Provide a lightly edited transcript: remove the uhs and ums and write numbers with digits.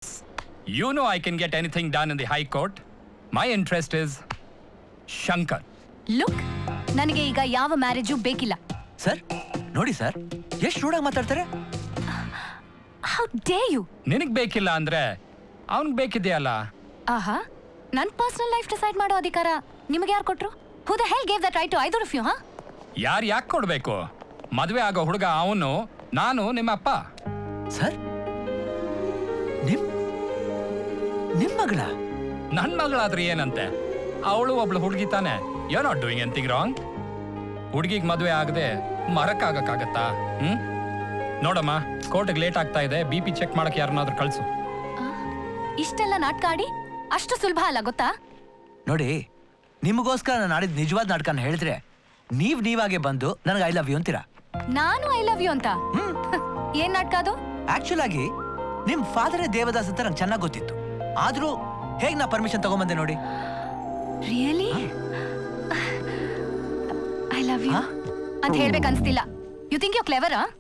You know I can get anything done in the High Court. My interest is Shankar. Look, ನನಗೆ ಈಗ ಯಾವ marriage ಬೇಕಿಲ್ಲ. Sir ನೋಡಿ sir, ಎಷ್ಟು ರೂಢಾಗಿ ಮಾತಾಡ್ತಾರೆ. How dare you? ನಿನಗ್ ಬೇಕಿಲ್ಲ ಅಂದ್ರೆ ಅವನ್ಗೆ ಬೇಕಿದೆಯಲ್ಲ. ಆಹಾ, ನನ್ನ ಪರ್ಸನಲ್ ಲೈಫ್ ಡಿಸೈಡ್ ಮಾಡೋ ಅಧಿಕಾರ ನಿಮಗೆ ಯಾರು ಕೊಟ್ರು? Who the hell gave that right to either of you? ಯಾರು ಯಾಕೆ ಕೊಡ್ಬೇಕು? ಮದುವೆ ಆಗೋ ಹುಡುಗ ಅವನು, ನಾನು ನಿಮ್ಮ ಅಪ್ಪ. ಸರ್ ನಿಮ್ ಮಗಳ? ನನ್ನ ಮಗಳಾದ್ರೆ ಏನಂತೆ? ಅವಳು ಒಬ್ಳು ಹುಡುಗಿ ತಾನೆ. You not doing anything wrong. ಹುಡುಗಿಗೆ ಮದುವೆ ಆಗದೆ ಮರಕ್ಕಾಗಕ್ಕಾಗತ್ತಾ? ನೋಡಮ್ಮ, ಕೋರ್ಟ್ಗೆ ಲೇಟ್ ಆಗ್ತಾ ಇದೆ. BP ಚೆಕ್ ಮಾಡಕ್ಕೆ ಯಾರನ್ನಾದ್ರೂ ಕಳ್ಸು. ಇಷ್ಟೆಲ್ಲ ನಾಟಕ ಆಡಿ ಅಷ್ಟು ಸುಲಭ ಅಲ್ಲ ಗೊತ್ತಾ? ನೋಡಿ, ನಿಮಗೋಸ್ಕರ ನಾನು ಆಡಿದ ನಿಜವಾದ ನಾಟಕನ ಹೇಳಿದ್ರೆ ನೀವಾಗೆ ಬಂದು ನನಗೆ ಐ ಲವ್ ಯು ಅಂತೀರಾ. ನಾನು ಐ ಲವ್ ಯು ಅಂತ? ಏನ್ ನಾಟಕ ಅದು? ಆಕ್ಚುಲ್ ಆಗಿ ನಿಮ್ ಫಾದರೇ ದೇವದಾಸ್ ಅಂತ ನಂಗೆ ಚೆನ್ನಾಗಿ ಗೊತ್ತಿತ್ತು. ಆದ್ರೂ ಹೇಗ್ ನಾ ಪರ್ಮಿಷನ್ ತಗೊಂಬಂದೆ ನೋಡಿ. ರಿಯಲಿ ಐ ಲವ್ ಯು ಅಂತ ಹೇಳ್ಬೇಕು ಅನ್ಸ್ತಿಲ್ಲ. You think you clever?